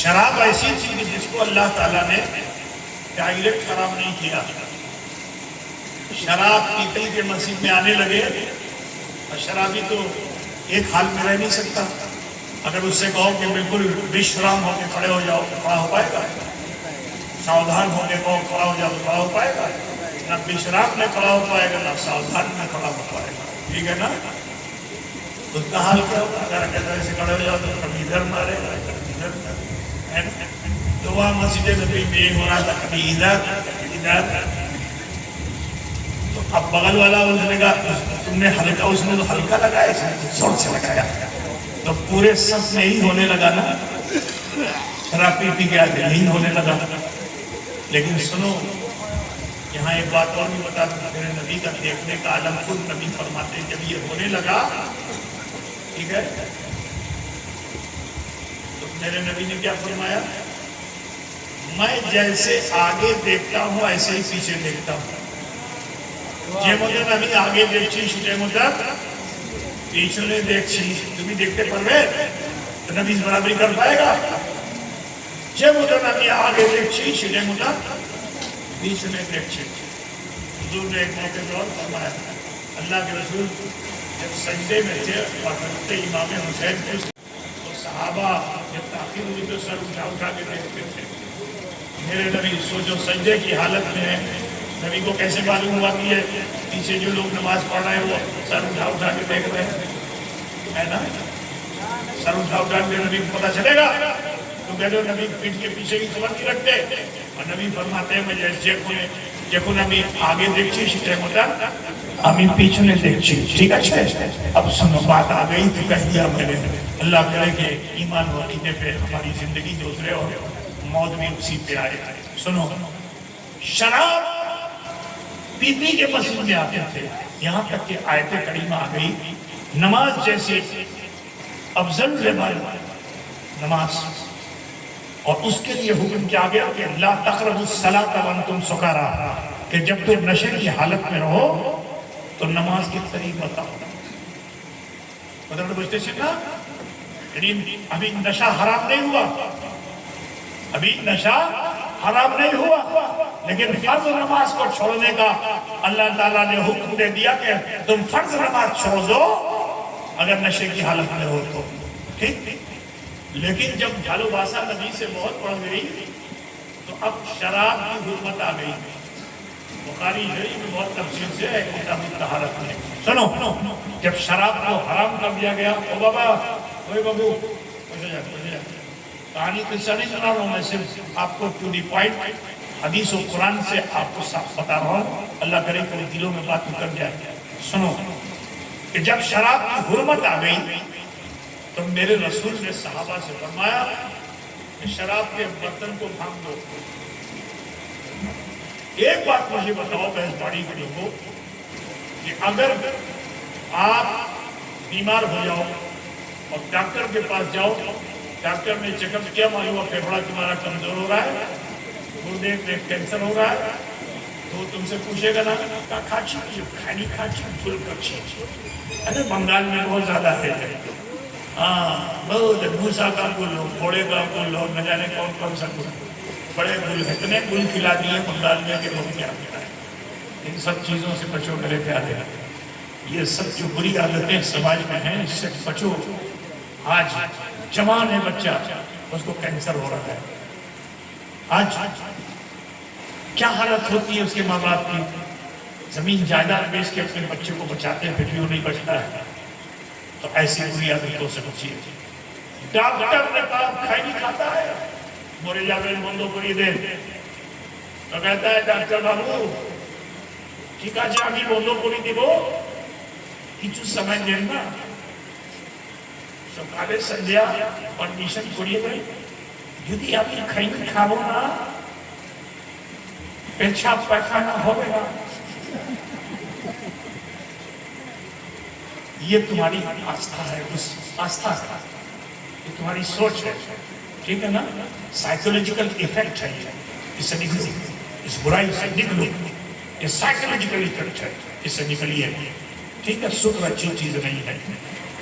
شراب ایسی چیز جس کو اللہ تعالیٰ نے ڈائریکٹ حرام نہیں کیا. شراب پیتے کے مسجد میں آنے لگے اور شرابی تو ایک حال میں رہ نہیں سکتا. اگر اس سے کہو کہ بالکل بشرام ہو کے کھڑے ہو جاؤ تو کھڑا ہو پائے گا؟ ساودھان ہو کے کہو کھڑا ہو جاؤ تو کھڑا ہو پائے گا؟ نہ بشرام میں کھڑا ہو پائے گا نہ ساودھان میں کھڑا ہو پائے گا. ٹھیک ہے نا؟ اس کا حال کیا ہوگا؟ اگر کہتا ہے کھڑے ہو جاؤ تو کبھی ادھر مارے گا کبھی ادھر مارے. تو وہاں مسجد نبی میں یہ ہو رہا تھا کبھی ادھر کبھی ادھر. تو اب بغل والا اس نے کہا تم نے ہلکا، اس نے تو ہلکا لگایا، اس نے زور سے لگایا تو پورے سب میں ہی ہونے لگا نا. شراب پی کے آگے نہیں ہونے لگا. لیکن سنو یہاں ایک بات اور بھی بتا دوں، میرے نبی کا دیکھنے کا عالم خود نبی فرماتے ہیں جب یہ ہونے لگا، ٹھیک ہے، تو میرے نبی نے کیا فرمایا؟ میں جیسے آگے دیکھتا ہوں ایسے ہی پیچھے دیکھتا ہوں. یہ مجھے نبی آگے دیکھچی شجے مجھے پیچھے دیکھچی تمہیں دیکھتے پروے تو نبی اس برابری کر پائے گا. یہ مجھے نبی آگے دیکھچی شجے مجھے پیچھے دیکھچی. حضور نے ایک موقع پر فرمایا اللہ کے رسول جب سجدے میں تھے اور حضرت امام حسین تھے تو صحابہ جب تاخیر ہوئی تو سر اٹھا کے دیکھتے تھے. میرے نبی سوچو سجدے کی حالت میں ہے، نبی کو کیسے معلوم ہوا کہ یہ پیچھے جو لوگ نماز پڑھ رہے ہیں وہ سر اٹھا کے دیکھ رہے ہیں؟ ہے نا؟ سر اٹھا کے نبی کو پتہ چلے گا؟ تو کہتے ہو نبی پیٹھ کے پیچھے کی خبر نہیں رکھتے. اور نبی فرماتے ہیں میں جیکو نبی آگے دیکھچی شیٹے مدر ہمیں پیچھے دیکھچی. ٹھیک ہے؟ اب سنو بات آ گئی تو کہہ دیا میں نے. اللہ کرے کہ ایمان و عقیدے پہ ہماری زندگی گزرے اور موت بھی اسی پہ آئے. سنو شراب پی کے مسجد میں آتے تھے یہاں تک کہ آیت کریمہ آ گئی نماز جیسے افضل نماز، اور اس کے لیے حکم کیا گیا کہ لا تقربوا الصلاۃ وانتم سکارا، کہ جب تم نشے کی حالت میں رہو تو نماز کے قریب بتاؤ. مطلب بچتے سکھا ابھی نشہ حرام نہیں ہوا، ابھی نشہ حرام نہیں ہوا، لیکن فرض نماز کو چھوڑنے کا اللہ تعالیٰ نے حکم دے دیا کہ تم فرض نماز چھوڑ دو اگر نشے کی حالت میں ہو تو. ٹھیک. لیکن جب جھالو باسا نبی سے بہت بڑھ گئی تو اب شراب کی حرمت آ گئی. بخاری شریف میں بہت تفصیل سے ہے کتاب الطہارت میں. سنو جب شراب کو حرام کر دیا گیا او بابا اوے بابو کہانی قصہ نہیں سنا رہا ہوں میں، صرف آپ کو ٹو دی پوائنٹ حدیث و قرآن سے آپ کو صاف بتا رہا ہوں. اللہ کرے کہ دلوں میں بات اتر جائے. سنو کہ جب شراب کی حرمت آ گئی تو میرے رسول نے صحابہ سے فرمایا کہ شراب کے برتن کو پھینک دو. ایک بات مجھے بتاؤ بحث باڑی کے لوگوں کہ اگر آپ بیمار ہو جاؤ اور ڈاکٹر کے پاس جاؤ، ڈاکٹر نے چیک اپ کیا معلوم ہوا پھیپھڑا تمہارا کمزور ہو رہا ہے، گردے میں کینسر ہو رہا ہے، تو تم سے پوچھے گا نا کھاچی کھانی کھاچی پھول کچی. ارے بنگال میں بہت زیادہ ہے. ہاں بہت بھوسا کا گل ہو، گھوڑے کا گل ہو، نہ جانے کون کون سا گل، بڑے گل ہے. اتنے گل کھلا دیے بنگال میں کہ لوگ کیا کھلائیں. ان سب چیزوں سے بچو میرے پیارے. یہ سب جو بری عادتیں سماج میں ہیں اس سے بچو. آج جوان ہے بچہ اس کو کینسر ہو رہا ہے. آج کیا حالت ہوتی ہے اس کے ماں باپ کی، زمین جائیداد بیچ کے اپنے بچے کو بچاتے ہیں پھر بھی وہ نہیں بچتا ہے. تو ایسی بری عادتوں سے بچیے. ڈاکٹر نے کہا کھائی نہیں کھاتا ہے مورے جاگے بندوں کو یہ دے تو کہتا ہے ڈاکٹر بابو ٹھیک ہے جی ابھی بندوں کو نہیں دیبو کچھ سمجھ دیں نا سکالے سنجیا پرمیشن کریے گئی যদি আপনি খাইনি খাবো না পেছাব পায়খানা হবে না. یہ تمہاری آستھا ہے، اس آستھا ہے، یہ تمہاری سوچ ہے. ٹھیک ہے نا؟ سائیکولوجیکل ایفیکٹ ہے. اس سے نکلو، اس برائی سے نکلو. یہ سائیکولوجیکل ایفیکٹ ہے، اس سے نکلیے. ٹھیک ہے؟ شکر اچھی چیز نہیں ہے.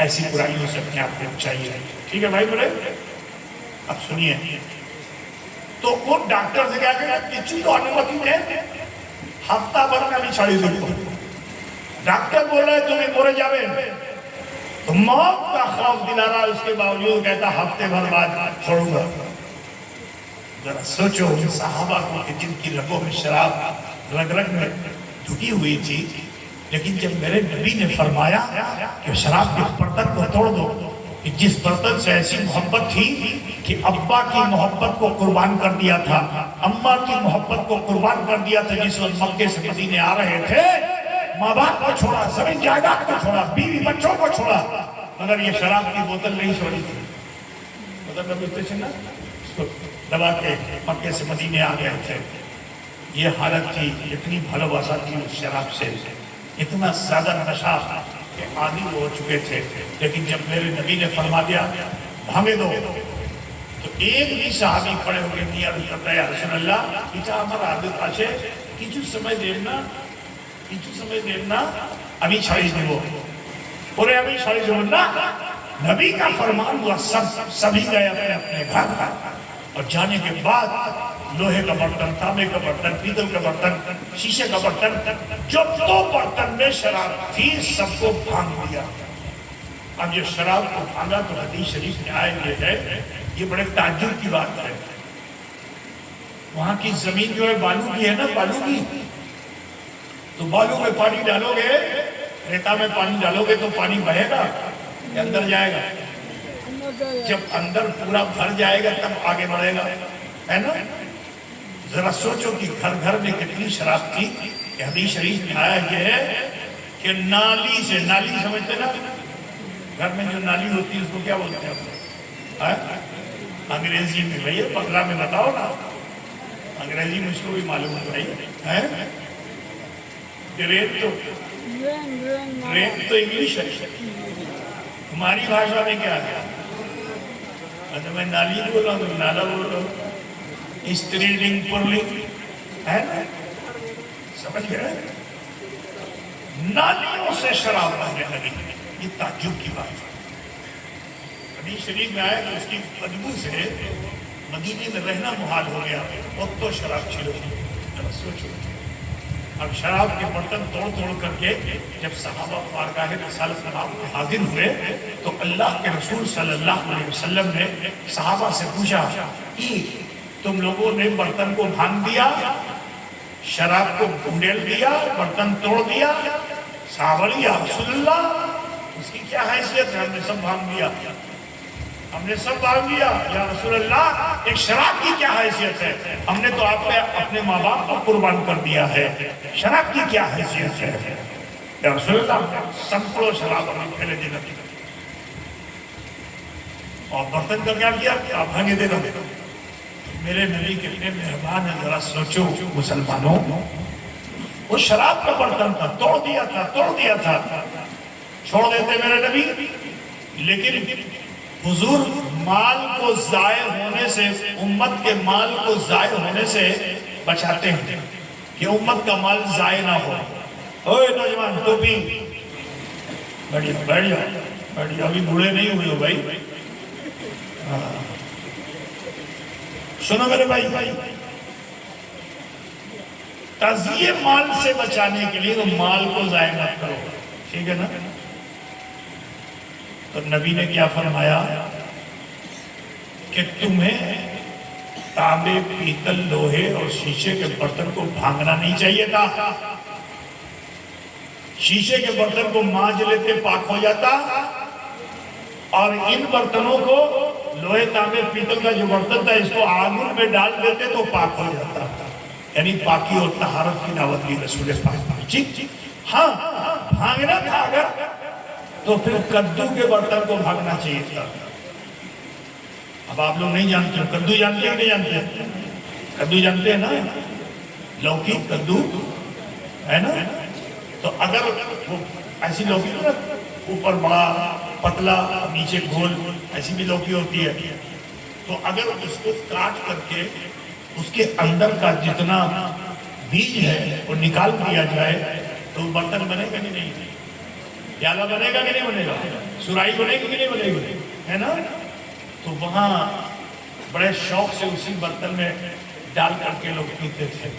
ایسی برائیوں سے اپنے آپ کو بچائیے. ٹھیک ہے بھائی بولے اب سنیے، تو وہ ڈاکٹر سے کیا کہ کسی کو انومتی دے ہفتہ بھر میں ابھی چھڑی دیکھو. ڈاکٹر بول رہے تمہیں مورے جاوے تو موت کا خوف دلا رہا، اس کے باوجود کہتا ہفتے بھر بعد چھوڑوں گا. ذرا سوچو ان صحابہ کو کہ جن کی رگوں میں شراب رگ رگ میں ڈھکی ہوئی تھی، لیکن جب میرے نبی نے فرمایا کہ شراب کے برتن کو توڑ دو، کہ جس برتن سے ایسی محبت تھی کہ ابا کی محبت کو قربان کر دیا تھا، اماں کی محبت کو قربان کر دیا تھا، جس وقت مکے سے مدینے آ رہے تھے، ماں باپ کو چھوڑا، زمین جائیداد کو چھوڑا، بیوی بچوں کو چھوڑا، مگر یہ شراب کی بوتل نہیں چھوڑی تھی. مطلب نبی اسٹیشن نا اس کو دبا کے مکے سے مدینے آ گئے تھے. یہ حالت تھی، اتنی بھلواسا تھی اس شراب سے، اتنا زیادہ نشہ کہ عادی ہو چکے تھے. لیکن جب میرے نبی نے فرما دیا بھاگے دو، تو ایک بھی صحابی کھڑے ہو گئے نہیں عرض کرتا یا رسول اللہ ایچا ہمارا عادت آچے کچھ سمجھ دینا ابھی چھڑی دیو پورے ابھی چھڑی دیو نا. نبی کا فرمان ہوا، سبھی گئے اپنے اپنے گھر، اور جانے کے بعد لوہے کا برتن، تانبے کا برتن، پیتل کا برتن، شیشے کا برتن، جو دو برتن میں شراب تھی سب کو بھانگ دیا. اب یہ شراب کو بھانگا تو حدیث شریف میں آئے یہ ہے، یہ بڑے تعجب کی بات ہے. وہاں کی زمین جو ہے بالو کی ہے نا، بالو کی، تو بالو میں پانی ڈالو گے، ریتا میں پانی ڈالو گے تو پانی بہے گا یا اندر جائے گا؟ جب اندر پورا بھر جائے گا تب آگے بڑھے گا، ہے نا. ذرا سوچو کہ گھر گھر میں کتنی شراب تھی. کہ حدیث شریف میں آیا یہ ہے کہ نالی سے، نالی سمجھتے نا، گھر میں جو نالی ہوتی ہے اس کو کیا بولتے ہیں انگریزی میں؟ بھئی بنگلہ میں بتاؤ نا، انگریزی مجھ کو بھی معلوم ہے بھائی. ڈرین تو انگلش ہے، ہماری بھاشا میں کیا ہے؟ اچھا میں نالی بول رہا ہوں تو نالا بول رہا ہوں. اسٹریڈنگ پرلنگ ہے نا، سمجھ گئے؟ نالیوں سے شراب بہنے لگی. یہ تعجب کی بات ہے. حدیث شریف میں آیا کہ اس کی بدبو سے مدینے میں رہنا محال ہو گیا. وقت تو شراب چھلو. سوچو، اب شراب کے برتن توڑ توڑ کر کے جب صحابہ بارگاہ رسالت میں حاضر ہوئے تو اللہ کے رسول صلی اللہ علیہ وسلم نے صحابہ سے پوچھا کہ تم لوگوں نے برتن کو بھانگ دیا، شراب کو ڈھونڈیل دیا، برتن توڑ دیا؟ صحابہ نے یا رسول اللہ اس کی کیا حیثیت ہے؟ ہم نے سب بھانگ دیا، ہم نے سب بھانگ دیا. یا رسول اللہ ایک شراب کی کیا حیثیت ہے؟ ہم نے تو آپ پہ اپنے ماں باپ کو قربان کر دیا ہے، شراب کی کیا حیثیت ہے؟ یا رسول اللہ سنکڑوں شراب ہمیں پھیلے دینا دیا، اور برتن کا کیا کیا؟ آپ بھانگے دینا. میرے نبی کتنے مہربان ہیں، ذرا سوچو مسلمانوں. وہ شراب کا برتن تھا، توڑ دیا تھا، چھوڑ دیتے میرے نبی. لیکن حضور مال کو ضائع ہونے سے، امت کے مال کو ضائع ہونے سے بچاتے ہیں کہ امت کا مال ضائع نہ ہو. اوے نوجوان ٹوپی بیٹھ جاؤ، ابھی بوڑھے نہیں ہوئے ہو بھائی. سنو میرے بھائی، تزیے مال سے بچانے کے لیے تو مال کو ضائع مت کرو، ٹھیک ہے نا. تو نبی نے کیا فرمایا کہ تمہیں تانبے، پیتل، لوہے اور شیشے کے برتن کو بھانگنا نہیں چاہیے تھا. شیشے کے برتن کو مانج لیتے پاک ہو جاتا، اور ان برتنوں کو، لوہے، تانبے، پیتل کا جو برتن تھا اس کو آنگن میں ڈال دیتے تو پاک ہو جاتا. یعنی پاکی اور طہارت کی دعوت دی رسول پاک. ٹھیک، ہاں بھانگنا تھا اگر تو پھر کدو کے برتن کو بھانگنا چاہیے تھا. اب آپ لوگ نہیں جانتے، کدو جانتے ہیں کہ نہیں جانتے؟ کدو جانتے ہیں نا، لوکی کدو ہے نا. تو اگر وہ ایسی لوکی نا، اوپر بڑا پتلا نیچے گول، ایسی بھی لوکی ہوتی ہے، تو اگر اس کو کاٹ کر کے اس کے اندر کا جتنا بیج ہے وہ نکال دیا جائے تو برتن بنے گا کہ نہیں؟ پیالہ بنے گا کہ نہیں بنے گا؟ سرائی بنے گی کہ نہیں بنے گی؟ ہے نا. تو وہاں بڑے شوق سے اسی برتن میں ڈال کر کے لوگ پیتے تھے،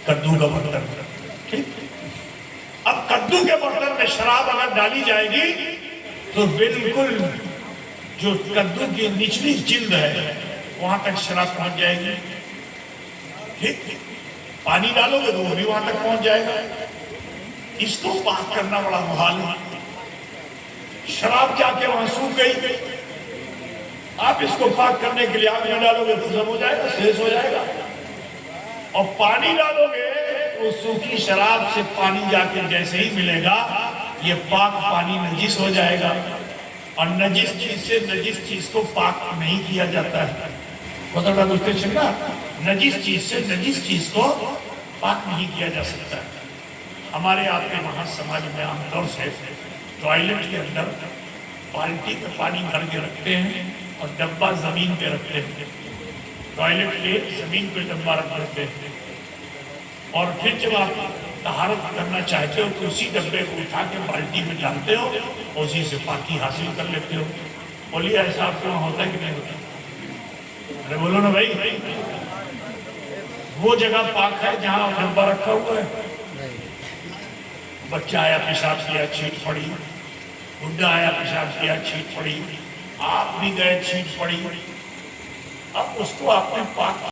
کدو کا برتن. ٹھیک، اب کدو کے برتن میں شراب اگر ڈالی جائے گی تو بالکل جو کدو کی نچلی جلد ہے وہاں تک شراب پہنچ جائے گی. ٹھیک، پانی ڈالو گے تو وہ بھی وہاں تک پہنچ جائے گا. اس کو پاک کرنا بڑا محال ہے. شراب جا کے وہاں سوکھ گئی، آپ اس کو پاک کرنے کے لیے آگ میں ڈالو گے تو ختم ہو جائے گا، سیز ہو جائے گا. اور پانی ڈالو گے تو سوکھی شراب سے پانی جا کے جیسے ہی ملے گا یہ پاک پانی نجس ہو جائے گا. اور نجس چیز سے نجس چیز کو پاک نہیں کیا جاتا ہے. بہت بڑا ڈسٹنکشن نا، نجس چیز سے نجس چیز کو پاک نہیں کیا جا سکتا ہے. ہمارے آپ کے وہاں سماج میں عام طور سے ٹوائلٹ کے اندر بالٹی میں پانی بھر کے رکھتے ہیں اور ڈبہ زمین پہ رکھتے ہیں. ٹوائلٹ کے زمین پہ ڈبہ رکھ دیتے ہیں اور پھر جب آپ طہارت کرنا چاہتے ہو تو اسی ڈبے کو اٹھا کے بالٹی میں ڈالتے ہو اور اسی سے پاکی حاصل کر لیتے ہو. بولیے ایسا آپ کے وہاں ہوتا ہے کہ نہیں ہوتا؟ ارے بولو نا بھائی. وہ جگہ پاک ہے جہاں ڈبہ رکھا ہوا ہے. بچہ آیا پیشاب کیا چھینٹ پڑی، بڈھا آیا پیشاب کیا چھینٹ پڑی، آپ بھی گئے چھینٹ پڑی. اب اس کو آپ نے پاک